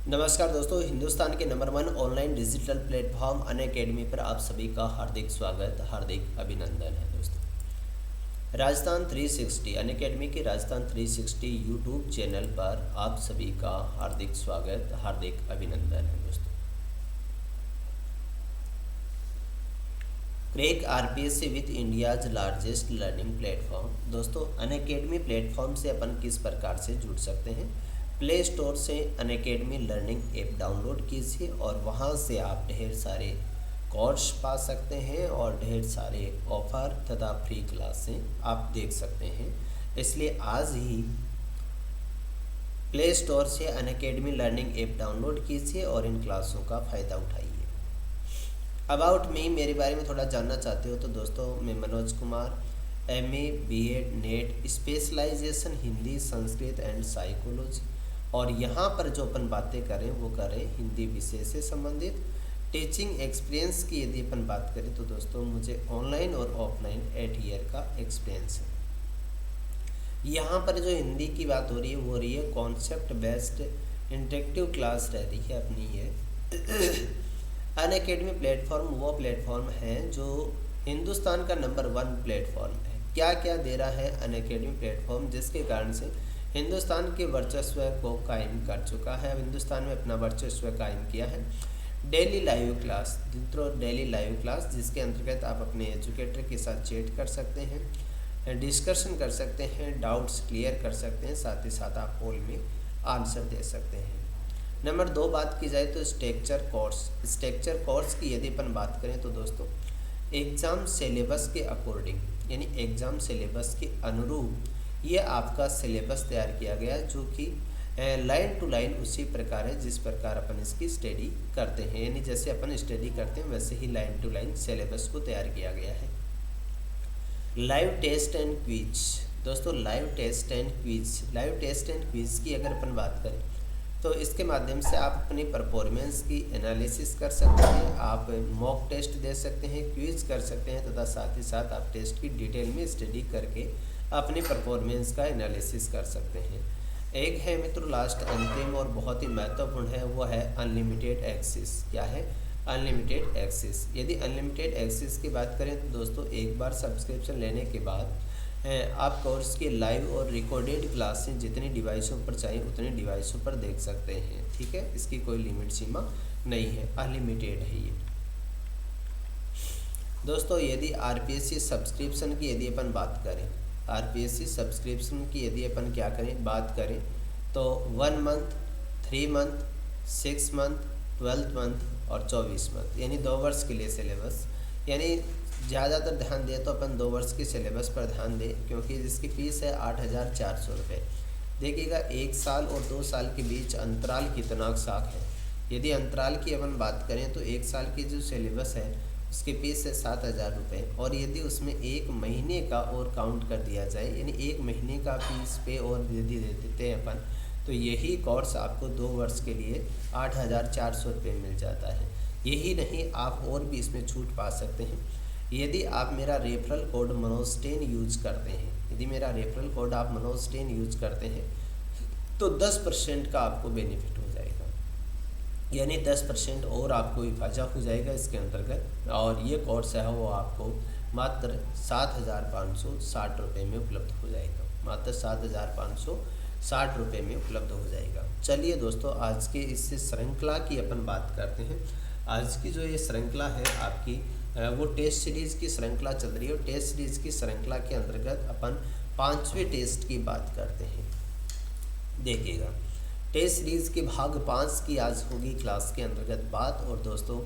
नमस्कार दोस्तों, हिंदुस्तान के number one online digital platform Unacademy पर आप सभी का हार्दिक स्वागत, हार्दिक अभिनंदन है दोस्तों। राजस्थान 360 अनअकैडमी के राजस्थान 360 यूट्यूब चैनल पर आप सभी का हार्दिक स्वागत, हार्दिक अभिनंदन है दोस्तों। Crack RPSC with India's largest learning platform. दोस्तों, अनअकैडमी प्लेटफॉर्म से अपन किस प्रकार से जुड़ सकते हैं? प्ले स्टोर से अनअकैडमी लर्निंग ऐप डाउनलोड कीजिए और वहां से आप ढेर सारे कोर्स पा सकते हैं और ढेर सारे ऑफर तथा फ्री क्लासें आप देख सकते हैं। इसलिए आज ही प्ले स्टोर से अनअकैडमी लर्निंग ऐप डाउनलोड कीजिए और इन क्लासों का फ़ायदा उठाइए। अबाउट मी, मेरे बारे में थोड़ा जानना चाहते हो तो दोस्तों, मैं Manoj Kumar, MA BEd NET, specialisation Hindi, Sanskrit and psychology, और यहाँ पर जो अपन बातें करें वो करें हिंदी विषय से संबंधित। टीचिंग एक्सपीरियंस की यदि अपन बात करें तो दोस्तों, मुझे ऑनलाइन और ऑफलाइन 8 ईयर का एक्सपीरियंस है। यहाँ पर जो हिंदी की बात हो रही है वो हो रही है कॉन्सेप्ट बेस्ड इंटरेक्टिव क्लास रह रही है अपनी ये। अनअकैडमी प्लेटफॉर्म वो प्लेटफॉर्म है जो हिंदुस्तान का नंबर वन प्लेटफॉर्म है। क्या क्या दे रहा है अनअकैडमी प्लेटफॉर्म, जिसके कारण से हिंदुस्तान के वर्चस्व को कायम कर चुका है, हिंदुस्तान में अपना वर्चस्व कायम किया है। Daily live class, daily live class, जिसके अंतर्गत आप अपने एजुकेटर के साथ चैट कर सकते हैं, डिस्कशन कर सकते हैं, डाउट्स क्लियर कर सकते हैं, साथ ही साथ आप पोल में आंसर दे सकते हैं। नंबर 2 बात की जाए तो स्ट्रक्चर कोर्स। स्ट्रक्चर कोर्स की यदि अपन बात करें तो दोस्तों, एग्ज़ाम सिलेबस के अकॉर्डिंग, यानी एग्ज़ाम सिलेबस के अनुरूप ये आपका सिलेबस तैयार किया गया है, जो कि लाइन टू लाइन उसी प्रकार है जिस प्रकार अपन इसकी स्टडी करते हैं। यानी जैसे अपन स्टडी करते हैं वैसे ही लाइन टू लाइन सिलेबस को तैयार किया गया है। Live test and quiz. दोस्तों, लाइव टेस्ट एंड क्विज की अगर अपन बात करें तो इसके माध्यम से आप अपनी परफॉर्मेंस की एनालिसिस कर सकते हैं, आप मॉक टेस्ट दे सकते हैं, क्विज कर सकते हैं तथा साथ ही साथ आप टेस्ट की डिटेल में स्टडी करके अपनी परफॉर्मेंस का एनालिसिस कर सकते हैं। एक है मित्रों लास्ट अंतिम और बहुत ही महत्वपूर्ण है, वो है अनलिमिटेड एक्सेस। क्या है? Unlimited access. यदि अनलिमिटेड एक्सेस की बात करें तो दोस्तों, एक बार सब्सक्रिप्शन लेने के बाद आप कोर्स की लाइव और रिकॉर्डेड क्लासें जितनी डिवाइसों पर चाहिए उतनी डिवाइसों पर देख सकते हैं। ठीक है, इसकी कोई लिमिट सीमा नहीं है, अनलिमिटेड है ये। दोस्तों, यदि आरपीएससी सब्सक्रिप्शन की यदि अपन बात करें, आरपीएससी सब्सक्रिप्शन की यदि अपन क्या करें बात करें तो 1 मंथ, 3 मंथ, 6 मंथ, 12 मंथ और 24 मंथ, यानी 2 वर्ष के लिए सिलेबस। यानी ज़्यादातर ध्यान दें तो अपन 2 वर्ष के सिलेबस पर ध्यान दें, क्योंकि जिसकी फ़ीस है 8,400 रुपये। देखिएगा, 1 साल और 2 साल के बीच अंतराल कितना साख है। यदि अंतराल की अपन बात करें तो 1 साल की जो सिलेबस है उसकी फ़ीस है 7,000 रुपये, और यदि उसमें 1 महीने का और काउंट कर दिया जाए, यानी 1 महीने का फीस पे और यदि दे देते हैं अपन, तो यही कोर्स आपको 2 वर्ष के लिए 8,400 रुपये मिल जाता है। यही नहीं, आप और भी इसमें छूट पा सकते हैं। यदि आप मेरा रेफरल कोड मनोज10 यूज करते हैं, यदि मेरा रेफरल कोड आप मनोज10 यूज करते हैं तो 10% का आपको बेनिफिट हो जाएगा, यानी 10% और आपको इफाजा हो जाएगा इसके अंतर्गत। और ये कोर्स है वो आपको मात्र 7,560 रुपये में उपलब्ध हो जाएगा, मात्र 7,560 रुपये में उपलब्ध हो जाएगा। चलिए दोस्तों, आज के इस श्रृंखला की अपन बात करते हैं। आज की जो ये श्रृंखला है आपकी वो टेस्ट सीरीज़ की श्रृंखला चल रही है, और टेस्ट सीरीज़ की श्रृंखला के अंतर्गत अपन 5वें टेस्ट की बात करते हैं। देखिएगा, टेस्ट सीरीज़ के भाग 5 की आज होगी क्लास के अंतर्गत बात। और दोस्तों,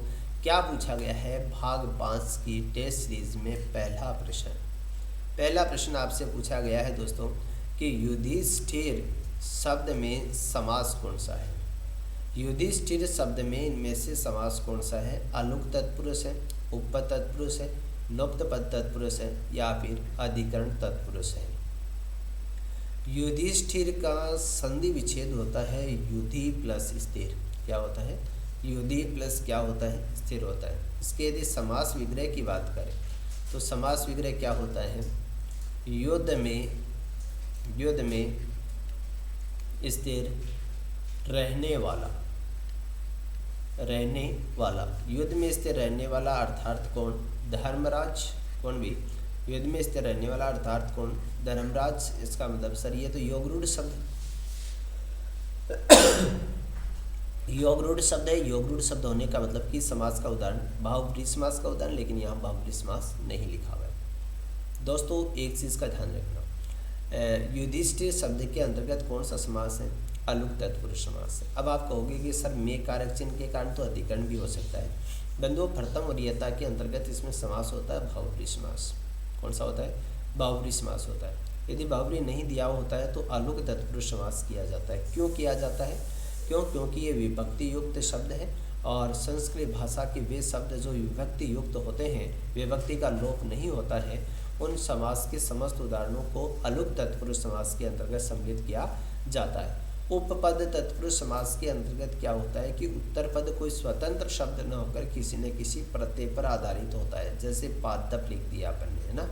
क्या पूछा गया है भाग 5 की टेस्ट सीरीज़ में? पहला प्रश्न आपसे पूछा गया है दोस्तों कि युधिष्ठिर शब्द में समास कौन सा है? युधिष्ठिर शब्द में इनमें से समास कौन सा है? अलुक तत्पुरुष है, उपपद तत्पुरुष है, लुप्त पद तत्पुरुष है, या फिर अधिकरण तत्पुरुष है? युधिष्ठिर का संधि विच्छेद होता है युधि प्लस स्थिर। क्या होता है? युधि प्लस क्या होता है? स्थिर होता है। इसके यदि समास विग्रह की बात करें तो समास विग्रह क्या होता है? युद्ध में स्थिर रहने वाला, रहने वाला, युद्ध में स्थिर रहने वाला अर्थात कौन? धर्मराज। कौन भी? युद्ध में स्थिर रहने वाला अर्थात कौन? धर्मराज। इसका मतलब सर ये तो योगरूढ़ शब्द योगरूढ़ शब्द है। योगरूढ़ शब्द होने का मतलब कि समास का उदाहरण बहुव्रीहि समास का उदाहरण, लेकिन यहाँ बहुव्रीहि समास नहीं लिखा हुआ है। दोस्तों एक चीज़ का ध्यान रखना, युधिष्ठिर शब्द के अंतर्गत कौन सा समास है? अलुक तत्पुरुष समास है। अब आप कहोगे कि सर में कारक चिन्ह के कारण तो अधिकरण भी हो सकता है। बंधुओं प्रथम वरीयता के अंतर्गत इसमें समास होता है बहुव्रीहि समास। कौन सा होता है? बहुव्रीहि समास होता है। यदि बहुव्रीहि नहीं दिया होता है तो अलुक तत्पुरुष समास किया जाता है। क्यों किया जाता है? क्योंकि ये विभक्ति युक्त शब्द है और संस्कृत भाषा के वे शब्द जो विभक्ति युक्त होते हैं, विभक्ति का लोप नहीं होता है, उन समास के समस्त उदाहरणों को अलुक तत्पुरुष समास के अंतर्गत सम्मिलित किया जाता है। उपपद तत्पुरुष समास के अंतर्गत क्या होता है कि उत्तर पद कोई स्वतंत्र शब्द न होकर किसी न किसी प्रत्यय पर आधारित होता है। जैसे पादप लिख दिया अपन ने, है ना,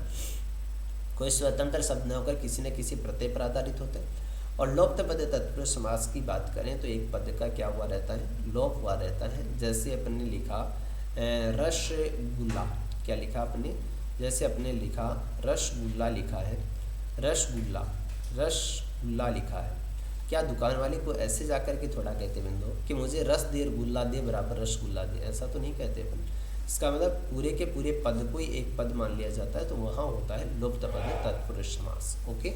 कोई स्वतंत्र शब्द न होकर किसी न किसी प्रत्यय पर आधारित होता है। और लोप्त पद तत्पुरुष समास की बात करें तो एक पद का क्या हुआ रहता है? लोप हुआ रहता है। जैसे अपन ने लिखा रसगुल्ला, क्या लिखा अपने? जैसे अपने लिखा रसगुल्ला लिखा है, रसगुल्ला, रसगुल्ला लिखा है। क्या दुकान वाले को ऐसे जाकर के थोड़ा कहते बंदो कि मुझे रस दे गुल्ला दे बराबर रसगुल्ला दे, ऐसा तो नहीं कहते अपन। इसका मतलब पूरे के पूरे पद को ही एक पद मान लिया जाता है, तो वहाँ होता है लुप्त पद तत्पुरुष समास। ओके,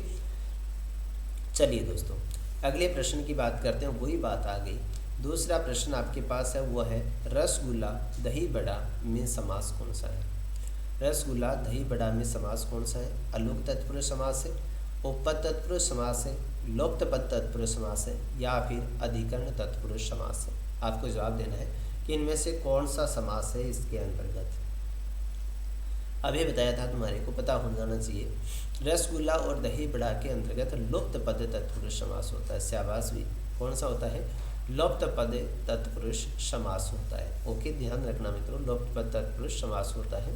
चलिए दोस्तों अगले प्रश्न की बात करते हैं। वही बात आ गई, दूसरा प्रश्न आपके पास है, वो है रसगुल्ला दही बड़ा में समास कौन सा है? रसगुल्ला दही बड़ा में समास कौन सा है? अलुक तत्पुरुष समास है, उपपद तत्पुरुष समास है, लोप्त पद तत्पुरुष समास है, या फिर अधिकरण तत्पुरुष समास है? आपको जवाब देना है कि इनमें से कौन सा समास है इसके अंतर्गत। अभी बताया था, तुम्हारे को पता हो जाना चाहिए। रसगुल्ला और दही बड़ा के अंतर्गत लुप्त पद तत्पुरुष समास होता है। शाबाश भी, कौन सा होता है? लुप्त पद तत्पुरुष समास होता है। ओके, ध्यान रखना मित्रों, लुप्त पद तत्पुरुष समास होता है।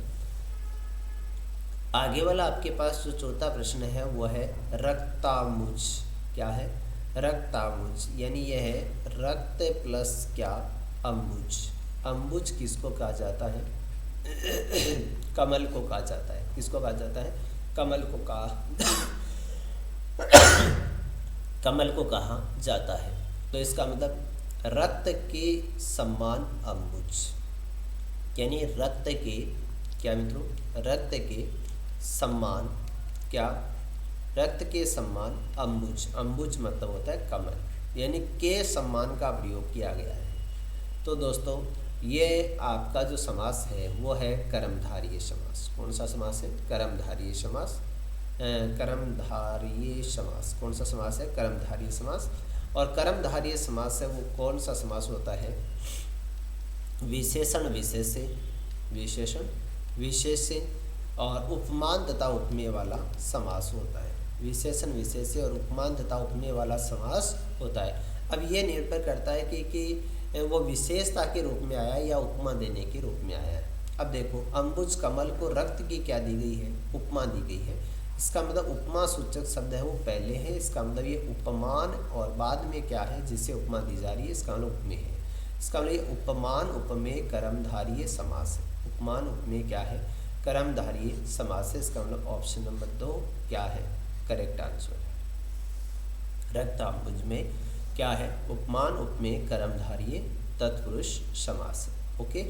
आगे वाला आपके पास जो चौथा प्रश्न है वो है रक्तामुज। क्या है? रक्तामुज, यानी यह है रक्त प्लस क्या? अम्बुज। अम्बुज किसको कहा जाता है? कमल को कहा जाता है। किसको कहा जाता है? कमल को कमल को कहा जाता है। तो इसका मतलब रक्त के समान अम्बुज, यानी रक्त के क्या मित्रों? रक्त के सम्मान क्या? रक्त के सम्मान अम्बुज। अम्बुज मतलब होता है कमल, यानी के सम्मान का प्रयोग किया गया है। तो दोस्तों ये आपका जो समास है वो है कर्मधारय समास। कौन सा समास है? कर्मधारय समास। कर्मधारय समास कौन सा समास है? कर्मधारय समास। और कर्मधारय समास है वो कौन सा समास होता है? विशेषण विशेष्य, विशेषण विशेष्य और उपमान तथा उपमेय वाला समास होता है। विशेषण विशेष्य और उपमान तथा उपमेय वाला समास होता है। अब ये निर्भर करता है कि वो विशेषता के रूप में आया या उपमा देने के रूप में आया है। अब देखो, अम्बुज कमल को रक्त की क्या दी गई है? उपमा दी गई है। इसका मतलब उपमा सूचक शब्द है वो पहले है, इसका मतलब ये उपमान, और बाद में क्या है जिससे उपमा दी जा रही है, इसका मतलब उपमेय है। इसका मतलब ये उपमान उपमेय कर्मधारय समास है। उपमान उपमेय क्या है? कर्मधारय समास है। इसका मतलब ऑप्शन नंबर 2 क्या है? करेक्ट आंसर है। रक्ताम्बुज में क्या है? उपमान उपमेय कर्मधारय तत्पुरुष समास है। ओके,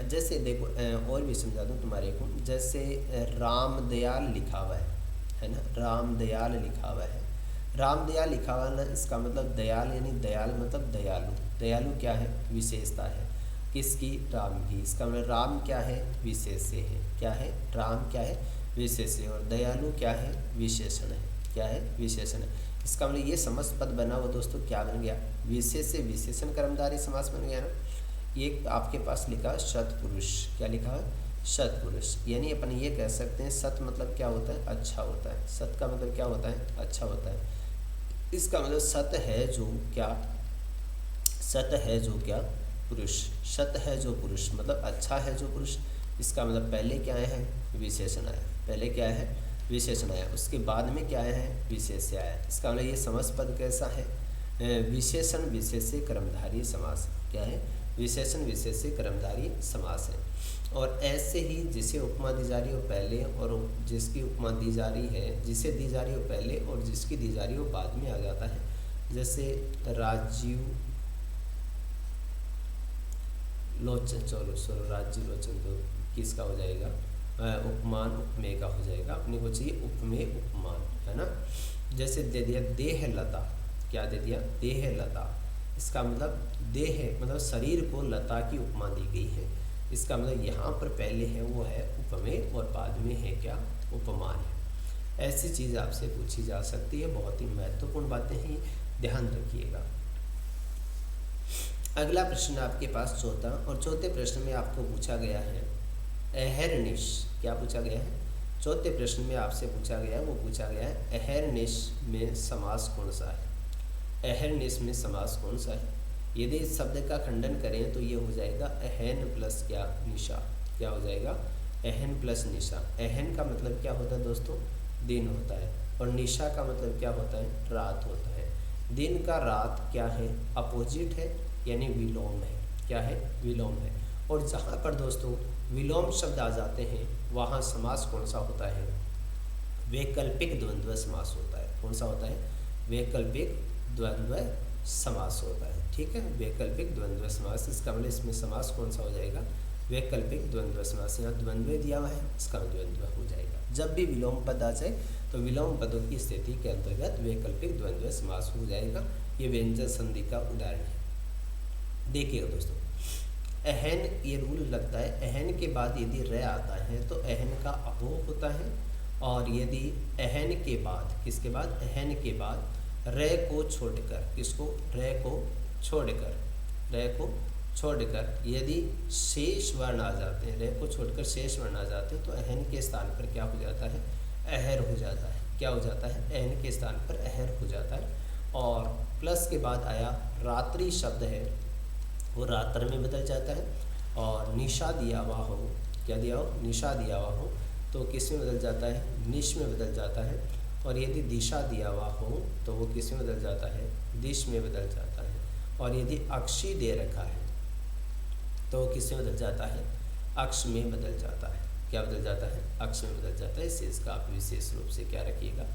जैसे देखो और भी समझा दूँ तुम्हारे को। जैसे रामदयाल लिखा हुआ है ना, रामदयाल लिखा हुआ है। रामदयाल लिखा हुआ ना, इसका मतलब दयाल, यानी दयाल मतलब दयालु। दयालु क्या है? विशेषता है। किसकी? राम की। इसका मतलब राम क्या है? विशेष्य है। क्या है? राम क्या है? विशेष्य। और दयालु क्या है? विशेषण है। क्या है? विशेषण है। इसका मतलब ये समस्त पद बना वो दोस्तों क्या बन गया? विशेष्य विशेषण कर्मधारय समास बन गया ना। ये आपके पास लिखा सत्पुरुष। क्या लिखा है? सत्पुरुष। यानी अपन ये कह सकते हैं सत मतलब क्या होता है? अच्छा होता है। सत का मतलब क्या होता है? अच्छा होता है। इसका मतलब सत है जो क्या? सत है जो क्या? पुरुष। सत है जो पुरुष मतलब अच्छा है जो पुरुष। इसका मतलब पहले क्या आया है? विशेषण आया। पहले क्या है? विशेषण आया। उसके बाद में क्या आया है? विशेष्य आया। इसका मतलब ये समस्त पद कैसा है? विशेषण विशेष्य कर्मधारय समास। क्या है? विशेषण विशेष्य कर्मधारय समास है। और ऐसे ही जिसे उपमा दी जा रही हो पहले और जिसकी उपमा दी जा रही है, जिसे दी जा रही हो पहले और जिसकी दी जा रही हो बाद में आ जाता है। जैसे राजीव लोचन, चलो राजीव लोचन तो किसका हो जाएगा, उपमान उपमेय का हो जाएगा। अपने को चाहिए उपमेय उपमान, है ना। जैसे दे दिया देह लता, क्या दे दिया, देह लता। इसका मतलब देह मतलब शरीर को लता की उपमा दी गई है। इसका मतलब यहाँ पर पहले है वो है उपमेय और बाद में है क्या, उपमान है। ऐसी चीज़ आपसे पूछी जा सकती है, बहुत ही महत्वपूर्ण बातें हैं, ध्यान रखिएगा। अगला प्रश्न आपके पास चौथा, और चौथे प्रश्न में आपको पूछा गया है अहर्निश। क्या पूछा गया है, चौथे प्रश्न में आपसे पूछा गया है, वो पूछा गया है अहर्निश में समास कौन सा है। अहर्निश में समास कौन सा है। यदि इस शब्द का खंडन करें तो ये हो जाएगा अहन प्लस क्या, निशा। क्या हो जाएगा, अहन प्लस निशा। अहन का मतलब क्या होता है दोस्तों, दिन होता है, और निशा का मतलब क्या होता है, रात होता है। दिन का रात क्या है, अपोजिट है, यानी विलोम है। क्या है, विलोम है। और जहाँ पर दोस्तों विलोम शब्द आ जाते हैं वहाँ समास कौन सा होता है, वैकल्पिक द्वंद्व समास होता है। कौन सा होता है, वैकल्पिक द्वंद्व समास होता है। ठीक है, वैकल्पिक द्वंद्व समास। इसका मतलब इसमें समास कौन सा हो जाएगा, वैकल्पिक द्वंद्व समास। यहाँ द्वंद्व दिया हुआ है, इसका द्वंद्व हो जाएगा। जब भी विलोम पद आ जाए तो विलोम पदों की स्थिति के अंतर्गत वैकल्पिक द्वंद्व समास हो जाएगा। ये व्यंजन संधि का उदाहरण है। देखिएगा दोस्तों, अहन ये रूल लगता है, अहन के बाद यदि र आता है तो अहन का अभोग होता है, और यदि अहन के बाद, किसके बाद, अहन के बाद र को छोड़कर, किसको, र को छोड़कर, र को छोड़कर यदि शेष वर्ण आ जाते हैं, र को छोड़कर शेष वर्ण आ जाते हैं तो अहन के स्थान पर क्या हो जाता है, अहर हो जाता है। क्या हो जाता है, अहन के स्थान पर अहर हो जाता है। और प्लस के बाद आया रात्रि शब्द है, वो रात्र में बदल जाता है। और निशा दिया हुआ हो, क्या दिया हो, निशा दिया हुआ हो तो किस में बदल जाता है, निश में बदल जाता है। और यदि दिशा दिया हुआ हो तो वो किस में बदल जाता है, दिश में बदल जाता है। और यदि अक्षी दे रखा है तो किस में बदल जाता है, अक्ष में बदल जाता है। क्या बदल जाता है, अक्ष में बदल जाता है। इसे इसका आप विशेष रूप से क्या रखिएगा,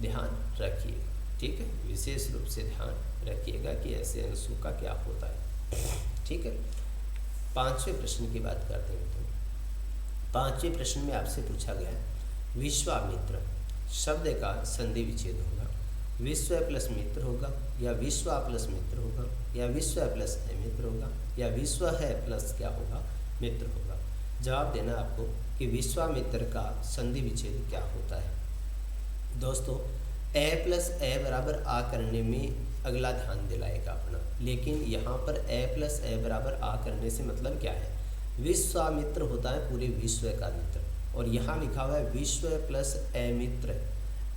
ध्यान रखिएगा। ठीक है, विशेष रूप से ध्यान रखिएगा कि ऐसे अंशों का क्या होता है। ठीक है, पांचवें प्रश्न की बात करते हैं। तो पांचवें प्रश्न में आपसे पूछा गया है विश्वामित्र शब्द का संधि विच्छेद होगा, विश्व प्लस मित्र होगा, या विश्व प्लस मित्र होगा, या विश्व प्लस अमित्र होगा, या विश्व है प्लस क्या होगा, मित्र होगा। जवाब देना आपको कि विश्वामित्र का संधि विच्छेद क्या होता है। दोस्तों ए प्लस ए बराबर आ करने में अगला ध्यान दिलाएगा अपना, लेकिन यहाँ पर ए प्लस ए बराबर आ करने से मतलब क्या है, विश्वामित्र होता है पूरे विश्व का मित्र, और यहाँ लिखा हुआ है विश्व प्लस ए मित्र।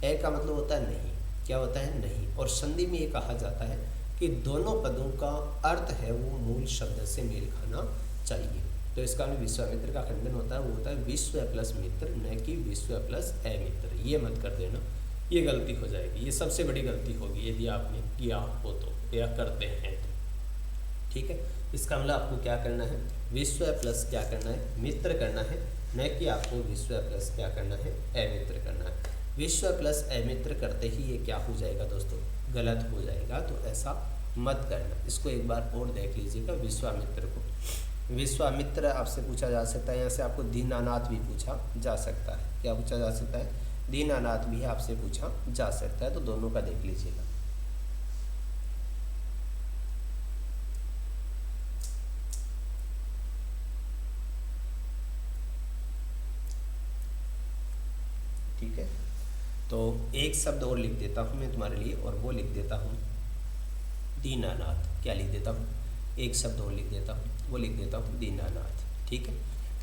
ए का मतलब होता है नहीं, क्या होता है, नहीं। और संधि में ये कहा जाता है कि दोनों पदों का अर्थ है वो मूल शब्द से मेल खाना चाहिए। तो इसका विश्वामित्र का खंडन होता है, वो होता है विश्व प्लस मित्र, न कि विश्व प्लस ए मित्र। ये मत कर देना, ये गलती हो जाएगी, ये सबसे बड़ी गलती होगी यदि आपने किया हो तो, या करते हैं तो। ठीक है, इसका मतलब आपको क्या करना है, विश्व प्लस क्या करना है, मित्र करना है, न कि आपको विश्व प्लस क्या करना है, अमित्र करना है। विश्व प्लस अमित्र करते ही ये क्या हो जाएगा दोस्तों, गलत हो जाएगा। तो ऐसा मत करना। इसको एक बार और देख लीजिएगा, विश्वामित्र को। विश्वामित्र आपसे पूछा जा सकता है, यहाँ से आपको दीनानाथ भी पूछा जा सकता है। क्या पूछा जा सकता है, दीनानाथ भी आपसे पूछा जा सकता है। तो दोनों का देख लीजिएगा। ठीक है, तो एक शब्द और लिख देता हूँ मैं तुम्हारे लिए, और वो लिख देता हूँ दीनानाथ। क्या लिख देता हूँ, एक शब्द और लिख देता हूँ, वो लिख देता हूँ दीनानाथ। ठीक है,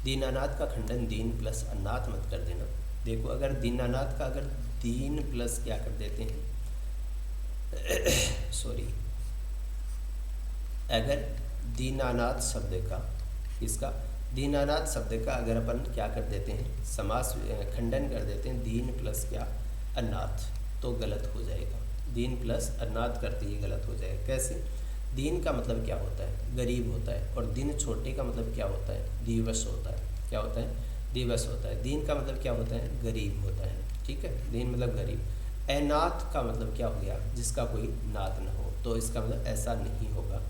दीनानाथ का खंडन दीन प्लस अनाथ मत कर देना। देखो अगर दीनानाथ का अगर दीन प्लस क्या कर देते हैं सॉरी, अगर दीनानाथ शब्द का, इसका दीनानाथ शब्द का अगर अपन क्या कर देते हैं, समास खंडन कर देते हैं दीन प्लस क्या अनाथ, तो गलत हो जाएगा। दीन प्लस अनाथ करते ही गलत हो जाएगा। कैसे, दीन का मतलब क्या होता है, गरीब होता है। और दिन छोटे का मतलब क्या होता है, दिवस होता है। क्या होता है, दिवस होता है। दीन का मतलब क्या होता है, गरीब होता है। ठीक है, दीन मतलब गरीब। अनाथ का मतलब क्या हो गया, जिसका कोई नाथ न हो, तो इसका मतलब ऐसा नहीं होगा।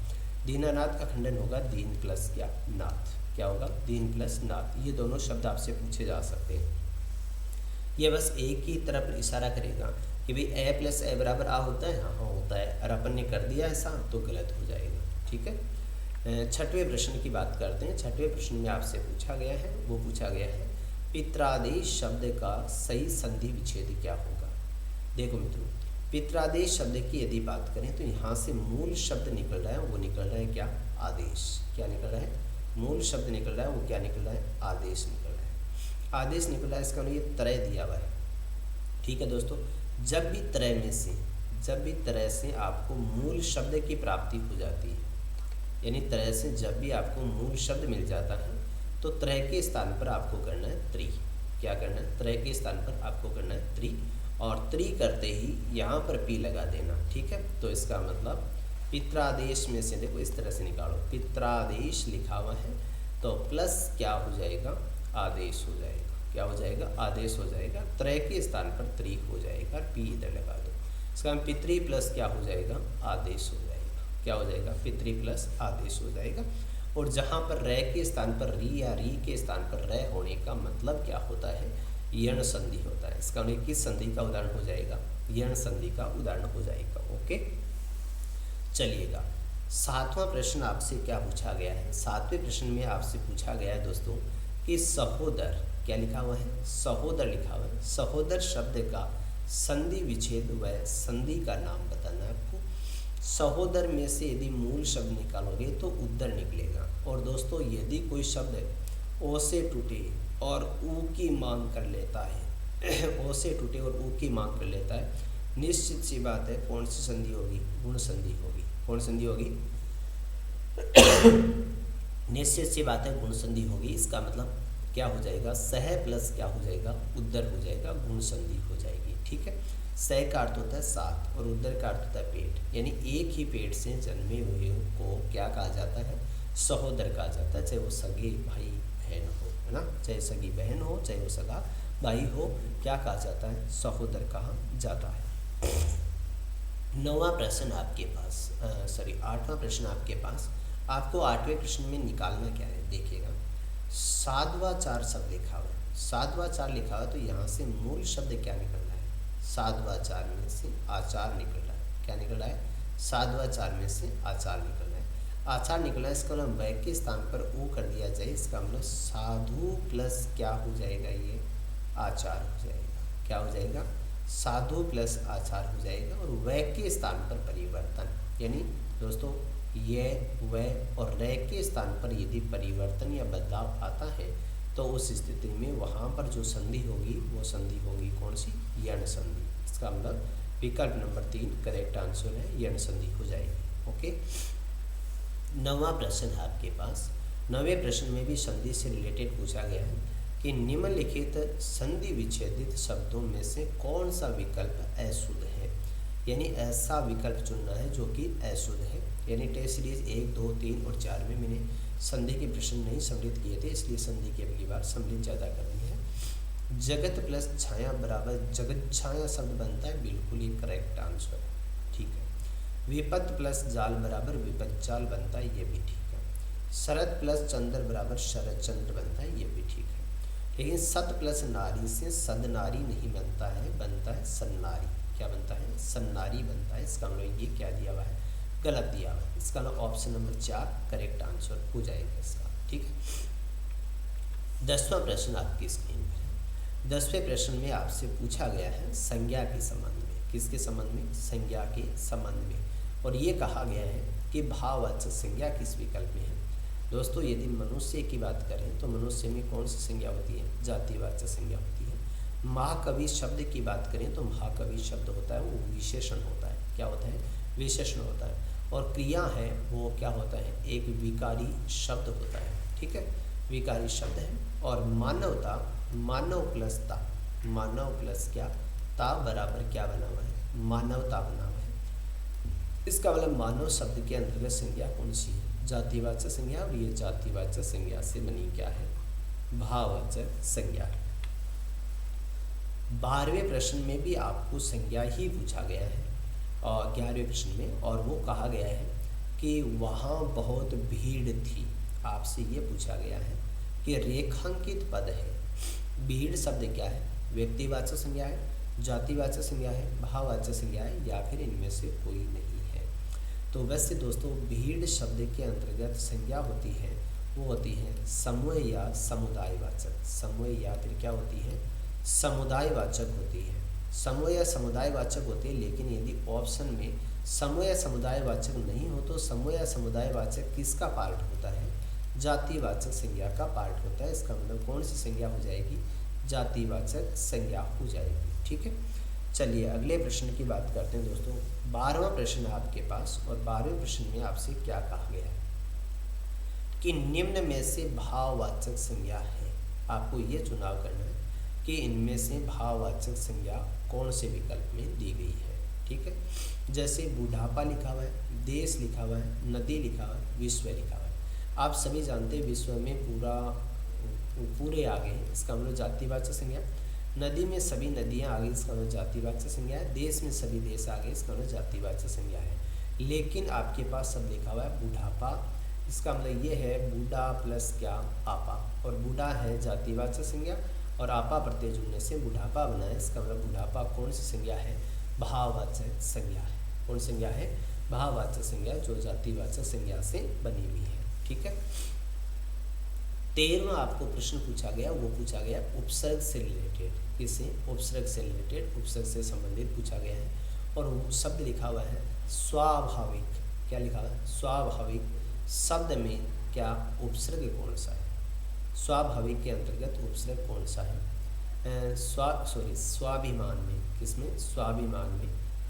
दीनानाथ का खंडन होगा दीन प्लस क्या, नाथ। क्या होगा, दीन प्लस नाथ। ये दोनों शब्द आपसे पूछे जा सकते हैं। ये बस एक ही तरफ इशारा करेगा कि भाई ए प्लस ए बराबर आ होता है, हाँ होता है। और अपन ने कर दिया ऐसा तो गलत हो जाएगा। ठीक है, छठवें प्रश्न की बात करते हैं। छठवें प्रश्न में आपसे पूछा गया है, वो पूछा गया है पित्रादेश शब्द का सही संधि विच्छेद क्या होगा। देखो मित्रों, पित्रादेश शब्द की यदि बात करें तो यहाँ से मूल शब्द निकल रहा है, वो निकल रहा है क्या, आदेश। क्या निकल रहा है, मूल शब्द निकल रहा है, वो क्या निकल रहा है, आदेश निकल रहा है। आदेश निकल रहा है, इसका मतलब ये त्रय दिया हुआ है। ठीक है दोस्तों, जब भी त्रय से आपको मूल शब्द की प्राप्ति हो जाती है, यानी त्रय से जब भी आपको मूल शब्द मिल जाता है तो त्रय के स्थान पर आपको करना है त्रि। क्या करना है, त्रय के स्थान पर आपको करना है त्रि। और त्रि करते ही यहाँ पर पी लगा देना। ठीक है, तो इसका मतलब पित्रादेश में से देखो इस तरह से निकालो, पित्रादेश लिखा हुआ है तो प्लस क्या हो जाएगा, आदेश हो जाएगा। क्या हो जाएगा, आदेश हो जाएगा। त्रय के स्थान पर त्रि हो जाएगा, पी इधर लगा दो। इसका हम पितृ प्लस क्या हो जाएगा, आदेश हो जाएगा। क्या हो जाएगा, पितृ प्लस आदेश हो जाएगा। और जहाँ पर रै के स्थान पर री या री के स्थान पर रै होने का मतलब क्या होता है, यण संधि होता है। इसका मतलब किस संधि का उदाहरण हो जाएगा, यण संधि का उदाहरण हो जाएगा। ओके, चलिएगा सातवां प्रश्न आपसे क्या पूछा गया है। सातवें प्रश्न में आपसे पूछा गया है दोस्तों कि सहोदर, क्या लिखा हुआ है, सहोदर लिखा हुआ है। सहोदर शब्द का संधि विच्छेद व संधि का नाम बताना है आपको। सहोदर में से यदि मूल शब्द निकालोगे तो उदर निकलेगा। और दोस्तों यदि कोई शब्द ओ से टूटे और ऊ की मांग कर लेता है, ओ से टूटे और ऊ की मांग कर लेता है, निश्चित सी बात है कौन सी संधि होगी, गुण संधि होगी। कौन संधि होगी, निश्चित सी बात है गुण संधि होगी। इसका मतलब क्या हो जाएगा, सह प्लस क्या हो जाएगा, उदर हो जाएगा, गुण संधि हो जाएगी। ठीक है, सह का अर्थ होता है साथ और उदर का अर्थ होता है पेट, यानी एक ही पेट से जन्मे हुए को क्या कहा जाता है, सहोदर कहा जाता है। चाहे वो सगे भाई बहन हो, है ना, चाहे सगी बहन हो, चाहे वो सगा भाई हो, क्या कहा जाता है, सहोदर कहा जाता है। नौवां प्रश्न आपके पास, आठवां प्रश्न आपके पास। आपको आठवें प्रश्न में निकालना क्या है, देखिएगा साधवाचार शब्द लिखा हुआ है। साधवाचार लिखा हुआ तो यहाँ से मूल शब्द क्या निकल रहा है, साधवाचार में से आचार निकल रहा है। क्या निकल रहा है, साधवाचार में से आचार निकल रहा है। आचार निकला है, इसका मतलब वै के स्थान पर ऊ कर दिया जाए, इसका मतलब साधु प्लस क्या हो जाएगा, ये आचार हो जाएगा। क्या हो जाएगा, साधु प्लस आचार हो जाएगा। और वै के स्थान पर परिवर्तन, यानी दोस्तों ये वह और रे के स्थान पर यदि परिवर्तन या बदलाव आता है तो उस स्थिति में वहाँ पर जो संधि होगी वो संधि होगी कौन सी, यण संधि। इसका मतलब विकल्प नंबर 3 करेक्ट आंसर है, यण संधि हो जाएगी। ओके, नौवां प्रश्न है आपके पास। नौवें प्रश्न में भी संधि से रिलेटेड पूछा गया है कि निम्नलिखित संधि विच्छेदित शब्दों में से कौन सा विकल्प अशुद्ध है, यानी ऐसा विकल्प चुनना है जो कि अशुद्ध है। यानी टेस्ट सीरीज 1, 2, 3 और 4 में मैंने संधि के प्रश्न नहीं सम्मिलित किए थे, इसलिए संधि की अगली बार सम्मिलित ज़्यादा करनी है। जगत प्लस छाया बराबर जगत छाया शब्द बनता है, बिल्कुल ही करेक्ट आंसर है। ठीक है, विपत प्लस जाल बराबर विपत जाल बनता है, ये भी ठीक है। शरद प्लस चंद्र बराबर शरद चंद्र बनता है, ये भी ठीक है। लेकिन सत प्लस नारी से सदनारी नहीं बनता है, बनता है सन्नारी। क्या बनता है, सन्नारी बनता है। इसका मतलब ये क्या दिया हुआ है, गलत दिया हुआ है। इसका मतलब ऑप्शन नंबर 4 करेक्ट आंसर हो जाएगा इसका। ठीक है, 10वां प्रश्न आपकी स्क्रीन पर है। 10वें प्रश्न में आपसे पूछा गया है संज्ञा के संबंध में। किसके संबंध में, संज्ञा के संबंध में। और ये कहा गया है कि भाववाचक संज्ञा किस विकल्प में है। दोस्तों यदि मनुष्य की बात करें तो मनुष्य में कौन सी संज्ञा होती है, जातिवाचक संज्ञा होती है। महाकवि शब्द की बात करें तो महाकवि शब्द होता है वो विशेषण होता है। क्या होता है, विशेषण होता है। और क्रिया है वो क्या होता है, एक विकारी शब्द होता है। ठीक है, विकारी शब्द है। और मानवता, मानव प्लस ता, मानव प्लस क्या, ता बराबर क्या बना हुआ है, मानवता बना हुआ है। इसका मतलब मानव शब्द के अंतर्गत संज्ञा कौन सी है? जातिवाचक संज्ञा, और ये जातिवाचक संज्ञा से बनी क्या है? भाववाचक संज्ञा। 12वें प्रश्न में भी आपको संज्ञा ही पूछा गया है और 11वें प्रश्न में, और वो कहा गया है कि वहाँ बहुत भीड़ थी। आपसे ये पूछा गया है कि रेखांकित पद है। भीड़ शब्द क्या है? व्यक्तिवाचक संज्ञा है, जातिवाचक संज्ञा है, भाववाचक संज्ञा है, या फिर इनमें से कोई नहीं है। तो वैसे दोस्तों भीड़ शब्द के अंतर्गत संज्ञा होती है, वो होती है समूह या समुदायवाचक। समूह या फिर क्या होती है? समुदायवाचक होती है। समूह या समुदायवाचक होती है, लेकिन यदि ऑप्शन में समूह या समुदायवाचक नहीं हो तो समूह या समुदायवाचक किसका पार्ट होता है? जातिवाचक संज्ञा का पार्ट होता है। इसका मतलब कौन सी संज्ञा हो जाएगी? जातिवाचक संज्ञा हो जाएगी। ठीक है, चलिए अगले प्रश्न की बात करते हैं दोस्तों। 12वां प्रश्न है आपके पास, और 12वें प्रश्न में आपसे क्या कहा गया है कि निम्न में से भाववाचक संज्ञा है। आपको ये चुनाव करना है कि इनमें से भाववाचक संज्ञा कौन से विकल्प में दी गई है। ठीक है, जैसे बुढ़ापा लिखा हुआ है, देश लिखा हुआ है, नदी लिखा हुआ है, विश्व लिखा हुआ है। आप सभी जानते हैं विश्व में पूरे आ गए, इसका मतलब जातिवाचक संज्ञा। नदी में सभी नदियां आ गई, इसका मतलब जातिवाचक संज्ञा है। देश में सभी देश आ गए, इसका मतलब जातिवाचक संज्ञा है। लेकिन आपके पास सब लिखा हुआ है बुढ़ापा, इसका मतलब ये है बूढ़ा प्लस क्या? आपा, और बूढ़ा है जातिवाचक संज्ञा और आपा प्रत्यय जुड़ने से बुढ़ापा बना है। इसका मतलब बुढ़ापा कौन सी संज्ञा है? भाववाचक संज्ञा है। कौन संज्ञा है? भाववाचक संज्ञा, जो जातिवाचक संज्ञा से बनी हुई है। ठीक है, 13वां आपको प्रश्न पूछा गया, वो पूछा गया उपसर्ग से रिलेटेड। किसे? उपसर्ग से रिलेटेड, उपसर्ग से संबंधित पूछा गया है। और वो शब्द लिखा हुआ है स्वाभाविक। क्या लिखा हुआ है? स्वाभाविक शब्द में क्या उपसर्ग कौन सा है? स्वाभाविक के अंतर्गत उपसर्ग कौन सा है? स्वाभिमान में। किसमें? स्वाभिमान में।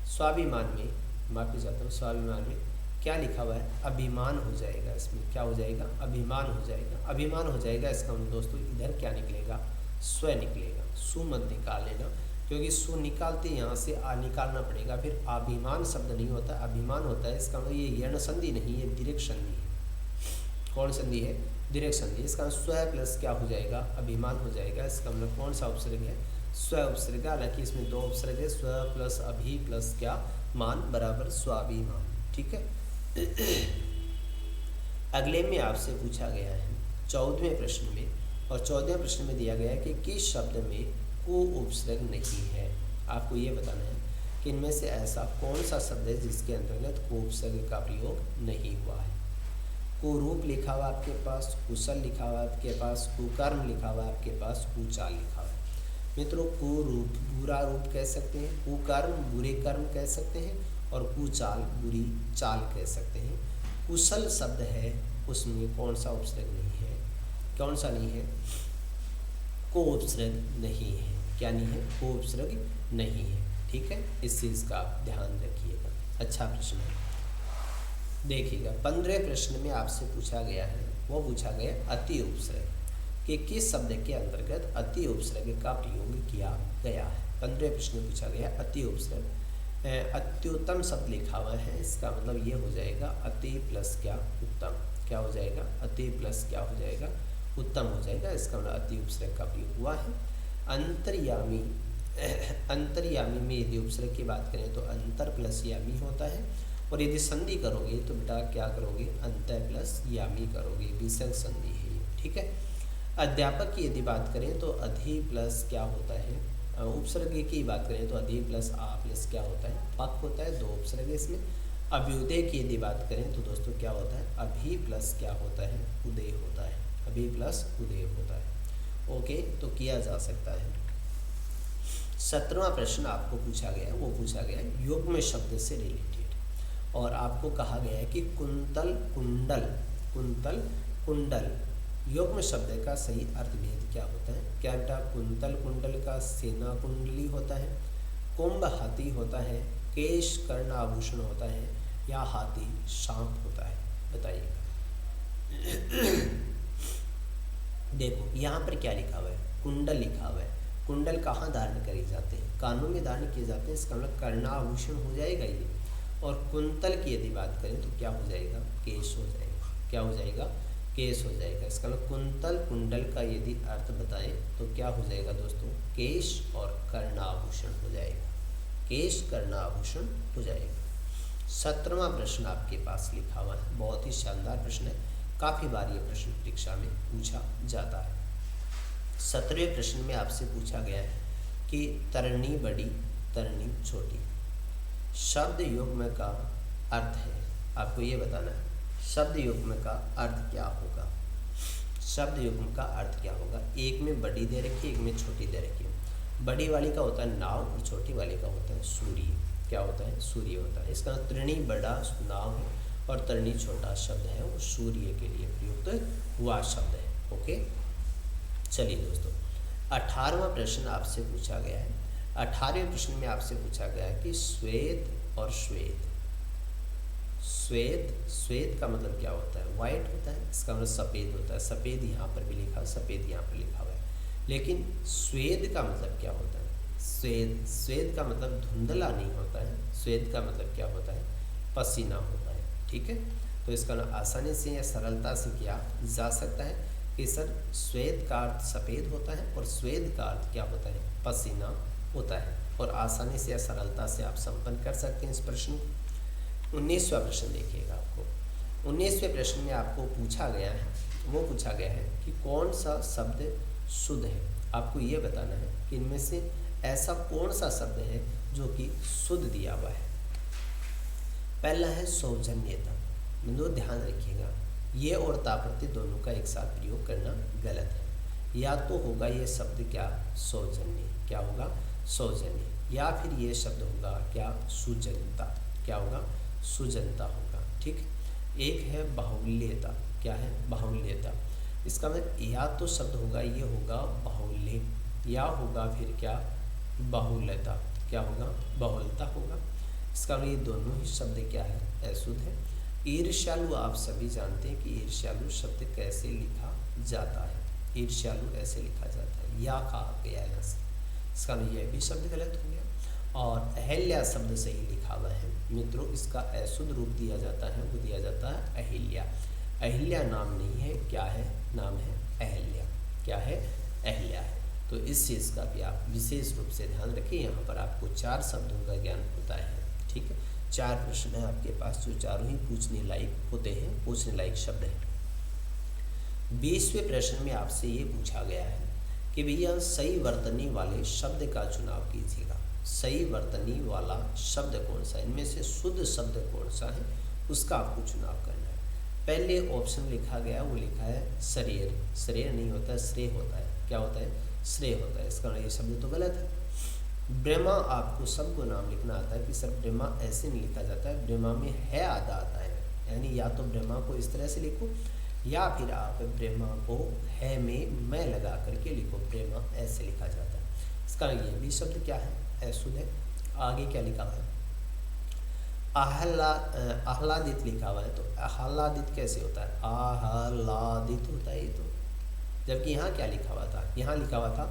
स्वाभिमान में, माफी चाहता हूँ, स्वाभिमान में क्या लिखा हुआ है? अभिमान हो जाएगा। इसमें क्या हो जाएगा? अभिमान हो जाएगा। अभिमान हो जाएगा, इसका मतलब दोस्तों इधर क्या निकलेगा? स्व निकलेगा। सु मत निकाल लेना, क्योंकि सु निकालते यहाँ से आ निकालना पड़ेगा, फिर अभिमान शब्द नहीं होता, अभिमान होता है। इसका मतलब ये यण संधि नहीं, ये दीर्घ संधि है। कौन संधि है? दीर्घ संधि। इसका स्व प्लस क्या हो जाएगा? अभिमान हो जाएगा। इसका मतलब कौन सा उपसर्ग है? स्व उपसर्ग। हालांकि इसमें दो उपसर्ग है, स्व प्लस अभि प्लस क्या? मान बराबर स्वाभिमान। ठीक है, अगले में आपसे पूछा गया है 14वें प्रश्न में, और 14वें प्रश्न में दिया गया है कि किस शब्द में को उपसर्ग नहीं है। आपको ये बताना है कि इनमें से ऐसा कौन सा शब्द है जिसके अंतर्गत को उपसर्ग का प्रयोग नहीं हुआ है। कुरूप लिखा हुआ आपके पास, कुशल लिखा हुआ आपके पास, कुकर्म लिखा हुआ आपके पास, कुचाल लिखा हुआ है। मित्रों कुरूप बुरा रूप कह सकते हैं, कुकर्म बुरे कर्म कह सकते हैं, और कुचाल बुरी चाल कह सकते हैं। कुशल शब्द है, उसमें कौन सा उपसर्ग नहीं है? कौन सा नहीं है? को उपसर्ग नहीं है। क्या नहीं है? को उपसर्ग नहीं है। ठीक है, इस चीज़ का आप ध्यान रखिएगा। अच्छा प्रश्न है, देखिएगा 15वें प्रश्न में आपसे पूछा गया है, वो पूछा गया अति उपसर्ग कि किस शब्द के अंतर्गत अति उपसर्ग का प्रयोग किया गया है। 15वें प्रश्न में पूछा गया अति उपसर्ग। अत्युत्तम शब्द लिखा हुआ है, इसका मतलब ये हो जाएगा अति प्लस क्या? उत्तम। क्या हो जाएगा? अति प्लस क्या हो जाएगा? उत्तम हो जाएगा। इसका मतलब अति उपसर्ग का प्रयोग हुआ है। अंतर्यामी, अंतर्यामी में यदि उपसर्ग की बात करें तो अंतर प्लस यामी होता है, और यदि संधि करोगे तो बेटा क्या करोगे? अंतर प्लस यामी करोगे। विसर्ग संधि है ये। ठीक है, अध्यापक की यदि बात करें तो अधि प्लस क्या होता है? उपसर्ग की बात करें तो अधि प्लस आ प्लस क्या होता है? पक होता है। दो उपसर्ग है इसमें। अभ्युदय की यदि बात करें तो दोस्तों क्या होता है? अभि प्लस क्या होता है? उदय होता है। अभि प्लस उदय होता है। ओके, तो किया जा सकता है। 17वां प्रश्न आपको पूछा गया, वो पूछा गया युग्म शब्द से रिलेटेड, और आपको कहा गया है कि कुंतल कुंडल, कुंतल कुंडल युग्म शब्द का सही अर्थभेद क्या होता है? क्या बेटा कुंतल कुंडल का सेना कुंडली होता है, कुंभ हाथी होता है, केश कर्ण आभूषण होता है, या हाथी सांप होता है? बताइए। देखो यहाँ पर क्या लिखा हुआ है? कुंडल लिखा हुआ है। कुंडल कहाँ धारण करे जाते हैं? कानों में धारण किए जाते हैं। इसका मतलब कर्णाभूषण हो जाएगा ये, और कुंतल की यदि बात करें तो क्या हो जाएगा, केश हो जाएगा। क्या हो जाएगा, केश हो जाएगा। इसका मतलब कुंतल कुंडल का यदि अर्थ बताएं तो क्या हो जाएगा दोस्तों, केश और कर्णाभूषण हो जाएगा। केश कर्णाभूषण हो जाएगा। 17वां प्रश्न आपके पास लिखा हुआ है, बहुत ही शानदार प्रश्न है, काफ़ी बार ये प्रश्न परीक्षा में पूछा जाता है। 17वें प्रश्न में आपसे पूछा गया है कि तरनी बड़ी तरनी छोटी, शब्द युग्म का अर्थ है, आपको ये बताना है शब्द युग्म का अर्थ क्या होगा। शब्द युग्म का अर्थ क्या होगा, एक में बड़ी दे रखी है, एक में छोटी दे रखी है। बड़ी वाली का होता है नाव और छोटी वाली का होता है सूर्य। क्या होता है, सूर्य होता है। इसका तृणी बड़ा नाव है और तृणी छोटा शब्द है, वो सूर्य के लिए प्रयुक्त हुआ शब्द है। ओके, चलिए दोस्तों 18वां प्रश्न आपसे पूछा गया है। 18वें प्रश्न में आपसे पूछा गया है कि श्वेत और श्वेत, श्वेत श्वेत का मतलब क्या होता है, वाइट होता है। इसका मतलब सफ़ेद होता है। सफ़ेद यहाँ पर भी लिखा, सफ़ेद यहाँ पर लिखा हुआ है। लेकिन श्वेत का मतलब क्या होता है, श्वेत श्वेत का मतलब धुंधला नहीं होता है। श्वेत का मतलब क्या होता है, पसीना होता है। ठीक है, तो इसका ना आसानी से या सरलता से किया जा सकता है कि सर श्वेत का अर्थ सफ़ेद होता है और श्वेत का अर्थ क्या होता है, पसीना होता है। और आसानी से या सरलता से आप संपन्न कर सकते हैं इस प्रश्न को। 19वां प्रश्न देखिएगा, आपको 19वें प्रश्न में आपको पूछा गया है, वो पूछा गया है कि कौन सा शब्द शुद्ध है। आपको ये बताना है कि इनमें से ऐसा कौन सा शब्द है जो कि शुद्ध दिया हुआ है। पहला है सौजन्यता। बिंदु ध्यान रखिएगा, ये और ताप्रति दोनों का एक साथ प्रयोग करना गलत है। या तो होगा ये शब्द क्या, सौजन्य, क्या होगा, सौजन्य, या फिर ये शब्द होगा क्या, सुजनता। क्या होगा, सुजनता होगा। ठीक, एक है बाहुल्यता। क्या है, बाहुल्यता। इसका मतलब या तो शब्द होगा ये होगा बाहुल्य, या होगा फिर क्या, बहुलता। क्या होगा, बहुलता होगा। इसका मतलब ये दोनों ही शब्द क्या है, अशुद्ध है। ईर्ष्यालु, आप सभी जानते हैं कि ईर्ष्यालु शब्द कैसे लिखा जाता है। ईर्ष्यालु ऐसे लिखा जाता है, या कहा गया है ऐसे। इसका मतलब यह भी शब्द गलत हो गया। और अहिल्या शब्द सही लिखा हुआ है मित्रों, इसका अशुद्ध रूप दिया जाता है, वो दिया जाता है अहिल्या। अहिल्या नाम नहीं है, क्या है, नाम है अहिल्या। क्या है, अहिल्या है। तो इस चीज़ का भी आप विशेष रूप से ध्यान रखिए। यहाँ पर आपको 4 शब्दों का ज्ञान होता है। ठीक है, 4 प्रश्न है आपके पास, जो चारों ही पूछने लायक होते हैं, पूछने लायक शब्द है। 20वें प्रश्न में आपसे ये पूछा गया है कि भैया सही वर्तनी वाले शब्द का चुनाव कीजिएगा। सही वर्तनी वाला शब्द कौन सा है, इनमें से शुद्ध शब्द कौन सा है, उसका आपको चुनाव करना है। पहले ऑप्शन लिखा गया, वो लिखा है शरीर। शरीर नहीं होता है, श्रेय होता है। क्या होता है, श्रेय होता है। इसका ये शब्द तो गलत है। ब्रह्मा, आपको सबको नाम लिखना आता है कि सर ब्रह्मा ऐसे नहीं लिखा जाता है, ब्रह्मा में है आधा आता है। यानी या तो ब्रह्मा को इस तरह से लिखो, या फिर आप ब्रह्मा को है में मैं लगा करके लिखो, ब्रह्मा ऐसे लिखा जाता है। इसका ये भी शब्द क्या है, अशुद्ध है। आगे क्या लिखा हुआ है, आह्लादित लिखा हुआ है। तो आह्लादित कैसे होता है, आह्लादित होता है ये तो, जबकि यहाँ क्या लिखा हुआ था, यहाँ लिखा हुआ था